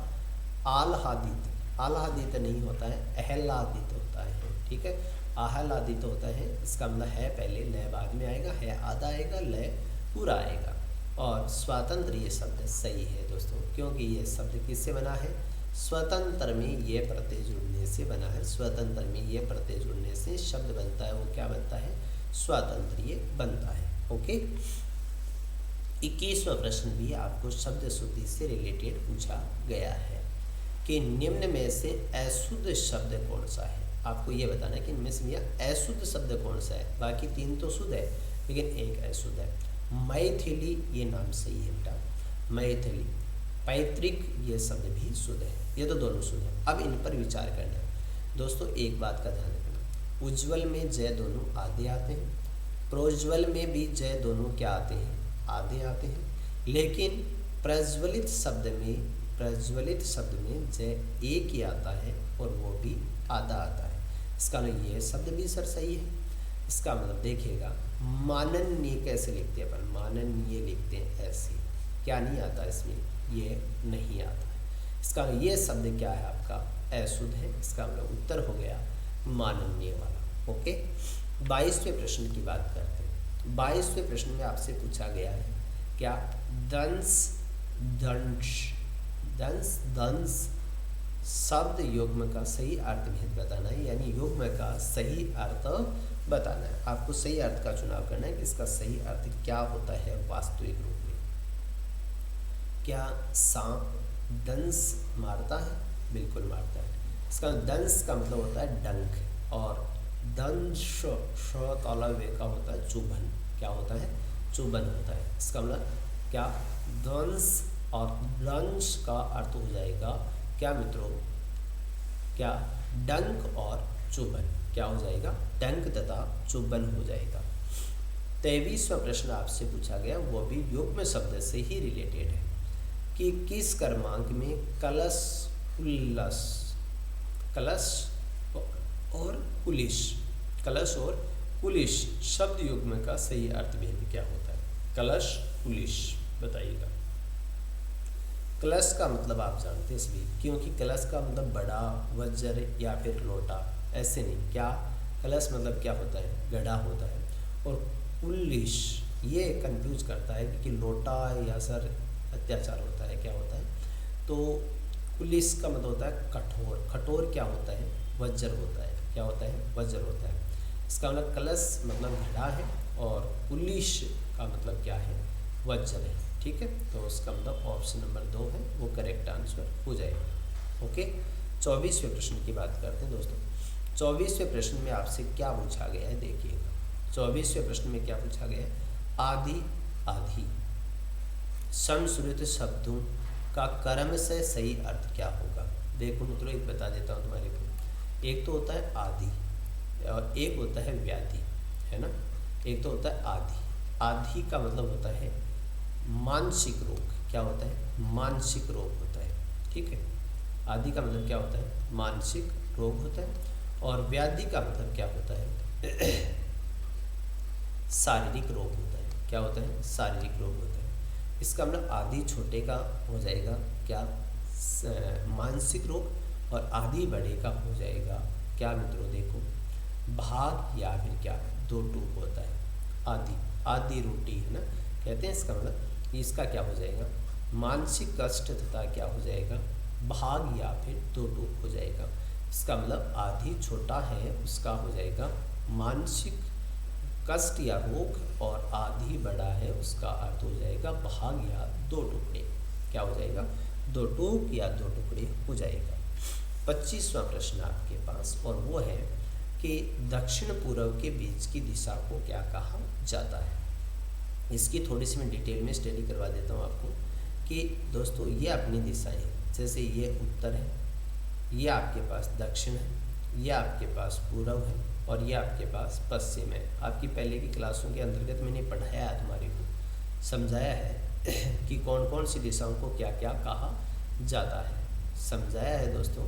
आह्लादित। आह्लादित नहीं होता है, आह्लादित होता है। ठीक है, आह्लादित होता है। इसका मतलब है पहले, लय बाद में आएगा, है आधा आएगा, लय पूरा आएगा। और स्वतंत्र ये शब्द सही है दोस्तों, क्योंकि ये शब्द किससे बना है, स्वतंत्र में ये प्रत्यय जुड़ने से बना है। स्वतंत्र में ये प्रत्यय जुड़ने से शब्द बनता है, वो क्या बनता है, स्वतंत्र ये बनता है। ओके, 21वां प्रश्न भी आपको शब्द शुद्धि से रिलेटेड पूछा गया है कि निम्न में से अशुद्ध शब्द कौन सा है। आपको ये बताना है कि इनमें से अशुद्ध शब्द कौन सा है। बाकी 3 तो शुद्ध है, लेकिन एक अशुद्ध है। मैथिली ये नाम सही है बेटा, मैथिली। पैतृक ये शब्द भी शुद्ध है, ये तो दोनों शुद्ध है। अब इन पर विचार करना है दोस्तों। एक बात का ध्यान रखना, उज्ज्वल में जय दोनों आधे आते हैं, प्रोज्वल में भी जय दोनों क्या आते हैं, आधे आते हैं। लेकिन प्रज्वलित शब्द में जय एक ही आता है और वो भी आधा आता है। इसका मतलब ये शब्द भी सर सही है। इसका मतलब देखिएगा, माननीय कैसे लिखते हैं अपन, माननीय लिखते हैं ऐसे, क्या नहीं आता इसमें, ये नहीं आता है। इसका मतलब ये शब्द क्या है आपका, अशुद्ध है। इसका मतलब उत्तर हो गया माननीय वाला। ओके, 22वें प्रश्न की बात करते हैं। 22वें प्रश्न में आपसे पूछा गया है क्या, दंस दंश दंस दंस शब्द युग्म का सही अर्थ भेद बताना है, यानी युग्म का सही अर्थ बताना है। आपको सही अर्थ का चुनाव करना है कि इसका सही अर्थ क्या होता है वास्तविक रूप में। क्या सांप दंस मारता है? बिल्कुल मारता है। इसका दंस का मतलब होता है डंक, और दंश वे का होता है चुभन। क्या होता है? चुभन होता है। इसका मतलब क्या, दंस और दंश का अर्थ हो जाएगा क्या मित्रों, क्या डंक और चुभन। क्या हो जाएगा? डंक तथा चुभन हो जाएगा। 23वां प्रश्न आपसे पूछा गया, वो भी युग्म शब्द से ही रिलेटेड है कि किस क्रमांक में कलश उल्लस कलश और कुलिश कलश और कुलिश शब्द युग्म का सही अर्थ भेद क्या होता है? कलश कुलिश बताइएगा। कलश का मतलब आप जानते हैं सभी, क्योंकि कलश का मतलब बड़ा, वज्र या फिर लोटा, ऐसे नहीं। क्या कलश मतलब क्या होता है? गड़ा होता है। और कुलिश ये कंफ्यूज करता है कि लोटा या सर अत्याचार होता है, क्या होता है। तो कुलिश का मतलब होता है कठोर। कठोर क्या होता है? वज्र होता है। क्या होता है? वज्र होता है। इसका मतलब कलश मतलब घड़ा है और कुलिश का मतलब क्या है? वज्र है। ठीक है, तो उसका मतलब ऑप्शन नंबर 2 है वो करेक्ट आंसर हो जाएगा। ओके, 24वें प्रश्न की बात करते हैं दोस्तों। 24वें प्रश्न में आपसे क्या पूछा गया है देखिएगा। 24वें प्रश्न में क्या पूछा गया है? आदि आधी समश्रुत शब्दों का कर्म से सही अर्थ क्या होगा? देखो मित्रों, एक बता देता हूँ तुम्हारे को। एक तो होता है आदि और एक होता है व्याधि, है ना। एक तो होता है आदि। आदि का मतलब होता है मानसिक रोग। क्या होता है? मानसिक रोग होता है। ठीक है, आदि का मतलब क्या होता है? मानसिक रोग होता है। और व्याधि का मतलब क्या होता है? शारीरिक रोग होता है। क्या होता है? शारीरिक रोग होता है। इसका मतलब आदि छोटे का हो जाएगा क्या? मानसिक रोग, और आदि बड़े का हो जाएगा क्या मित्रों? देखो, भाग या फिर क्या दो टूक होता है। आदि आदि रोटी है ना, कहते हैं। इसका मतलब इसका क्या हो जाएगा? मानसिक कष्ट तथा क्या हो जाएगा? भाग या फिर दो टूक हो जाएगा। इसका मतलब आदि छोटा है उसका हो जाएगा मानसिक कष्ट या रोग, और आदि बड़ा है उसका अर्थ हो जाएगा भाग या दो टुकड़े। क्या हो जाएगा? दो टूक या दो टुकड़े हो जाएगा। 25वां प्रश्न आपके पास, और वो है कि दक्षिण पूर्व के बीच की दिशा को क्या कहा जाता है? इसकी थोड़ी सी मैं डिटेल में स्टडी करवा देता हूँ आपको कि दोस्तों ये अपनी दिशाएं, जैसे ये उत्तर है, ये आपके पास दक्षिण है, ये आपके पास पूर्व है, और ये आपके पास पश्चिम है। आपकी पहले की क्लासों के अंतर्गत मैंने पढ़ाया है, तुम्हारे को समझाया है कि कौन कौन सी दिशाओं को क्या क्या कहा जाता है, समझाया है दोस्तों।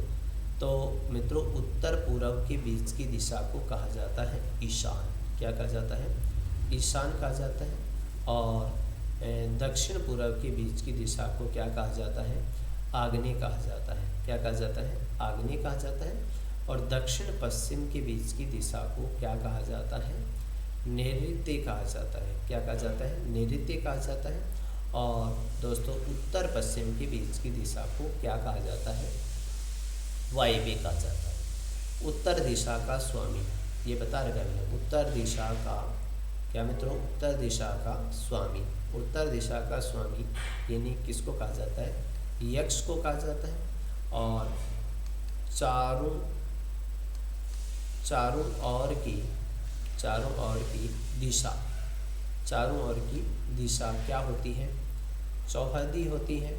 तो मित्रों, उत्तर पूर्व के बीच की दिशा को कहा जाता है ईशान। क्या कहा जाता है? ईशान कहा जाता है। और दक्षिण पूर्व के बीच की दिशा को क्या कहा जाता है? आग्नेय कहा जाता है। क्या कहा जाता है? आग्नेय कहा जाता है। और दक्षिण पश्चिम के बीच की दिशा को क्या कहा जाता है? नैऋत्य कहा जाता है। क्या कहा जाता है? नैऋत्य कहा जाता है। और दोस्तों, उत्तर पश्चिम के बीच की दिशा को क्या कहा जाता है? वायव्य कहा जाता है। उत्तर दिशा का स्वामी, ये बता रखा है उत्तर दिशा का क्या मित्रों? उत्तर दिशा का स्वामी। उत्तर दिशा का स्वामी यानी किसको कहा जाता है? यक्ष को कहा जाता है। और चारों ओर की दिशा क्या होती है? चौहदी होती है।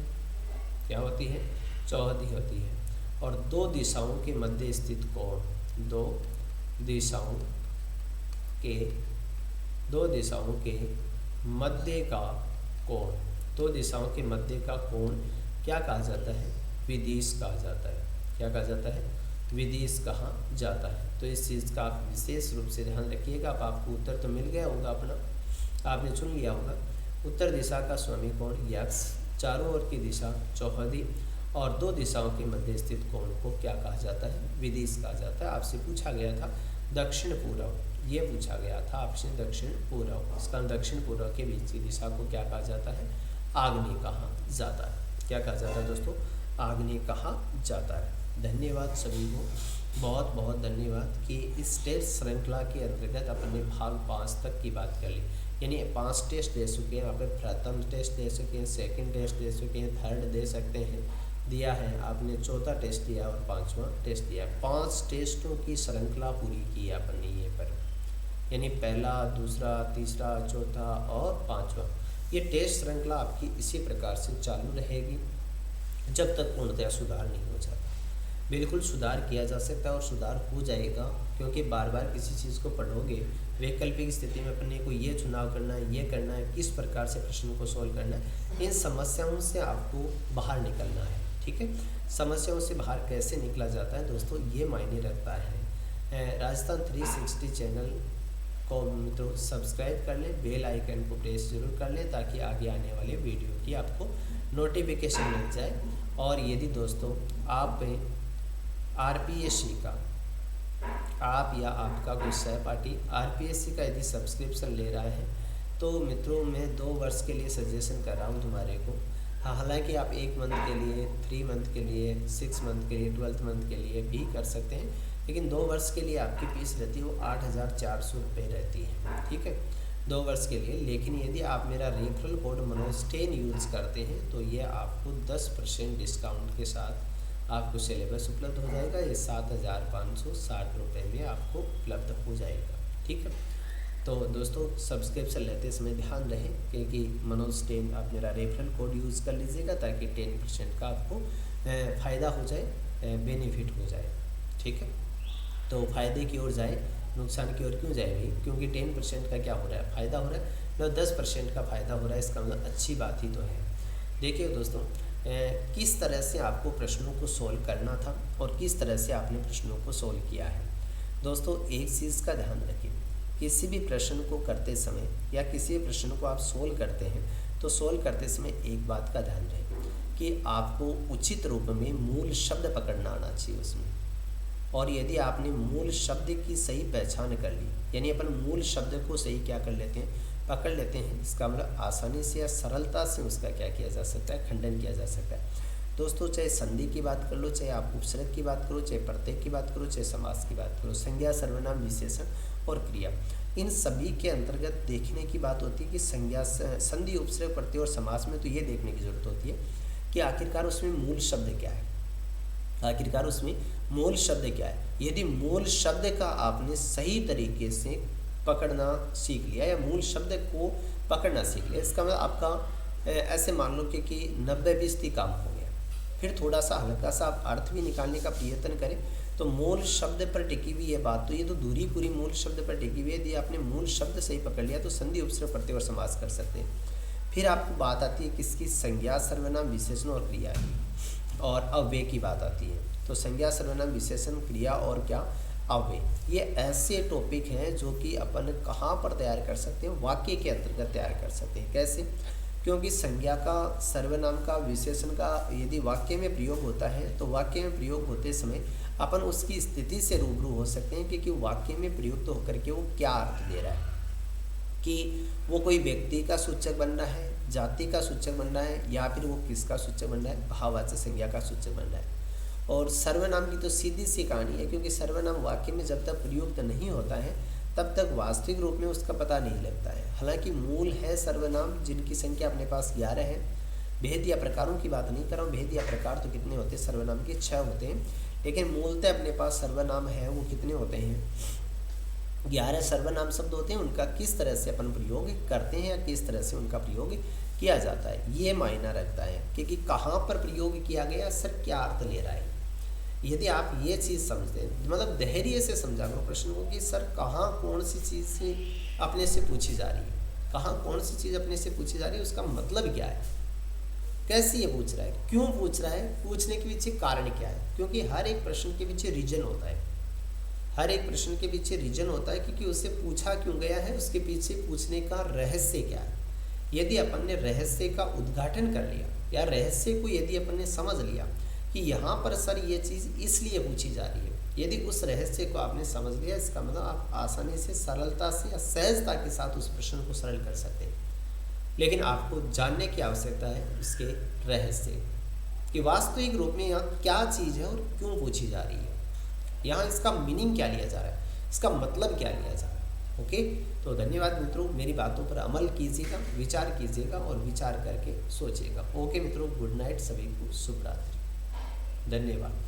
क्या होती है? चौहदी होती है। और दो दिशाओं के मध्य स्थित कोण, दो दिशाओं के मध्य का कोण, दो दिशाओं के मध्य का कोण क्या कहा जाता है? विदिश कहा जाता है। क्या कहा जाता है? विदिश कहा जाता है। तो इस चीज़ का आप विशेष रूप से ध्यान रखिएगा। अब आपको उत्तर तो मिल गया होगा अपना, आपने चुन लिया होगा। उत्तर दिशा का स्वामी कोण यक्ष, चारों ओर की दिशा चौहदी, और दो दिशाओं के मध्य स्थित कोण को क्या कहा जाता है? विदिश कहा जाता है। आपसे पूछा गया था दक्षिण पूर्व, ये पूछा गया था ऑप्शन दक्षिण पूर्व। इसका दक्षिण पूर्व के बीच की दिशा को क्या कहा जाता है? आग्नेय कहा जाता है। क्या कहा जाता है दोस्तों? आग्नेय कहा जाता है। धन्यवाद सभी को, बहुत बहुत धन्यवाद कि इस टेस्ट श्रृंखला के अंतर्गत अपने भाग 5 तक की बात कर ली। यानी 5 टेस्ट दे चुके हैं, आप प्रथम टेस्ट दे चुके हैं, सेकंड टेस्ट दे चुके हैं, थर्ड दे सकते हैं, दिया है आपने, चौथा टेस्ट दिया और 5वां टेस्ट दिया। 5 टेस्टों की श्रृंखला पूरी की है अपने ये पर, यानी पहला, दूसरा, तीसरा, चौथा और 5वां। ये टेस्ट श्रृंखला आपकी इसी प्रकार से चालू रहेगी जब तक पूर्णतया सुधार नहीं हो जाता। बिल्कुल सुधार किया जा सकता है और सुधार हो जाएगा, क्योंकि बार बार किसी चीज़ को पढ़ोगे, वैकल्पिक स्थिति में अपने को ये चुनाव करना है, ये करना है, किस प्रकार से प्रश्न को सोल्व करना है, इन समस्याओं से आपको बाहर निकलना है। ठीक है, समस्याओं से बाहर कैसे निकला जाता है दोस्तों, ये मायने रखता है। राजस्थान 360 चैनल को मित्रों सब्सक्राइब कर लें, बेल आइकन को प्रेस जरूर कर लें ताकि आगे आने वाले वीडियो की आपको नोटिफिकेशन मिल जाए। और यदि दोस्तों आप आरपीएससी का, आप या आपका कोई सहपाठी आरपीएससी का यदि सब्सक्रिप्शन ले रहा है तो मित्रों मैं 2 वर्ष के लिए सजेशन कर रहा हूँ तुम्हारे को। हालांकि आप 1 मंथ के लिए, 3 मंथ के लिए, 6 मंथ के लिए, 12th मंथ के लिए भी कर सकते हैं, लेकिन 2 वर्ष के लिए आपकी फीस रहती है वो 8,400 रुपये रहती है। ठीक है, 2 वर्ष के लिए। लेकिन यदि आप मेरा रेफरल कोड मनोज10 यूज़ करते हैं तो ये आपको 10% डिस्काउंट के साथ आपको सिलेबस उपलब्ध हो जाएगा। ये 7,560 रुपये में आपको उपलब्ध हो जाएगा। ठीक है, तो दोस्तों सब्सक्रिप्शन लेते समय ध्यान रहे क्योंकि मनोज10 आप मेरा रेफरल कोड यूज़ कर लीजिएगा ताकि 10% का आपको फ़ायदा हो जाए, बेनिफिट हो जाए। ठीक है, तो फ़ायदे की ओर जाए, नुकसान की ओर क्यों जाए भाई? क्योंकि 10% का क्या हो रहा है? फ़ायदा हो रहा है, मतलब 10% का फ़ायदा हो रहा है, इसका मतलब अच्छी बात ही तो है। देखिए दोस्तों, किस तरह से आपको प्रश्नों को सोल्व करना था और किस तरह से आपने प्रश्नों को सोल्व किया है। दोस्तों एक चीज़ का ध्यान रखिए, किसी भी प्रश्न को करते समय या किसी भी प्रश्न को आप सोल्व करते हैं तो सोल्व करते समय एक बात का ध्यान रहे कि आपको उचित रूप में मूल शब्द पकड़ना आना चाहिए उसमें। और यदि आपने मूल शब्द की सही पहचान कर ली, यानी अपन मूल शब्द को सही क्या कर लेते हैं, पकड़ लेते हैं, इसका मतलब आसानी से या सरलता से उसका क्या किया जा सकता है, खंडन किया जा सकता है। दोस्तों चाहे संधि की बात कर लो, चाहे आप उपसर्ग की बात करो, चाहे प्रत्यय की बात करो, चाहे समास की बात करो, संज्ञा, सर्वनाम, विशेषण और क्रिया, इन सभी के अंतर्गत देखने की बात होती है कि संज्ञा, संधि, उपसर्ग, प्रत्यय और समास में तो ये देखने की जरूरत होती है कि आखिरकार उसमें मूल शब्द क्या है, आखिरकार उसमें मूल शब्द क्या है। यदि मूल शब्द का आपने सही तरीके से पकड़ना सीख लिया या मूल शब्द को पकड़ना सीख लिया, इसका मतलब आपका ऐसे मान लो कि 90-20 काम हो गया। फिर थोड़ा सा हल्का सा आप अर्थ भी निकालने का प्रयत्न करें तो मूल शब्द पर टिकी हुई है बात, तो ये तो दूरी पूरी मूल शब्द पर टिकी हुई है। यदि आपने मूल शब्द सही पकड़ लिया तो संधि, उपसर्ग, प्रत्यय और समास कर सकते हैं। फिर आपको बात आती है किसकी, संज्ञा, सर्वनाम, विशेषण और क्रिया की, और अव्यय की बात आती है। तो संज्ञा, सर्वनाम, विशेषण, क्रिया और क्या, अव्यय, ये ऐसे टॉपिक हैं जो कि अपन कहाँ पर तैयार कर सकते हैं, वाक्य के अंतर्गत तैयार कर सकते हैं। कैसे? क्योंकि संज्ञा का, सर्वनाम का, विशेषण का यदि वाक्य में प्रयोग होता है तो वाक्य में प्रयोग होते समय अपन उसकी स्थिति से रूबरू हो सकते हैं कि वाक्य में प्रयुक्त होकर के वो क्या अर्थ दे रहा है, कि वो कोई व्यक्ति का सूचक बन रहा है, जाति का सूचक बन रहा है, या फिर वो किसका सूचक बन रहा है, भाववाचक संज्ञा का सूचक बन रहा है। और सर्वनाम की तो सीधी सी कहानी है, क्योंकि सर्वनाम वाक्य में जब तक प्रयुक्त नहीं होता है तब तक वास्तविक रूप में उसका पता नहीं लगता है। हालांकि मूल है सर्वनाम जिनकी संख्या अपने पास 11 है। भेद या प्रकारों की बात नहीं कर रहा हूँ, भेद या प्रकार तो कितने होते हैं, सर्वनाम के 6 होते हैं, लेकिन मूलतः अपने पास सर्वनाम है वो कितने होते हैं, 11 सर्वनाम शब्द होते हैं। उनका किस तरह से अपन प्रयोग करते हैं या किस तरह से उनका प्रयोग किया जाता है, ये मायना रखता है कि कहाँ पर प्रयोग किया गया, सर क्या अर्थ ले रहा है। यदि आप ये चीज़ समझते हैं, मतलब धैर्य से समझा करो प्रश्न को कि सर कहाँ कौन सी चीज़ से अपने से पूछी जा रही है, कहाँ कौन सी चीज़ अपने से पूछी जा रही है, उसका मतलब क्या है, कैसे ये पूछ रहा है, क्यों पूछ रहा है, पूछने के पीछे कारण क्या है। क्योंकि हर एक प्रश्न के पीछे रीजन होता है, हर एक प्रश्न के पीछे रीजन होता है क्योंकि उससे पूछा क्यों गया है, उसके पीछे पूछने का रहस्य क्या है। यदि अपन ने रहस्य का उद्घाटन कर लिया या रहस्य को यदि अपन ने समझ लिया कि यहाँ पर सर ये चीज़ इसलिए पूछी जा रही है, यदि उस रहस्य को आपने समझ लिया, इसका मतलब आप आसानी से, सरलता से या सहजता के साथ उस प्रश्न को सरल कर सकते हैं। लेकिन आपको जानने की आवश्यकता है उसके रहस्य कि वास्तविक रूप में यहाँ क्या चीज़ है और क्यों पूछी जा रही है, यहाँ इसका मीनिंग क्या लिया जा रहा है, इसका मतलब क्या लिया जा रहा है। ओके, तो धन्यवाद मित्रों, मेरी बातों पर अमल कीजिएगा, विचार कीजिएगा और विचार करके सोचिएगा। ओके मित्रों, गुड नाइट, सभी को शुभ रात्रि, धन्यवाद।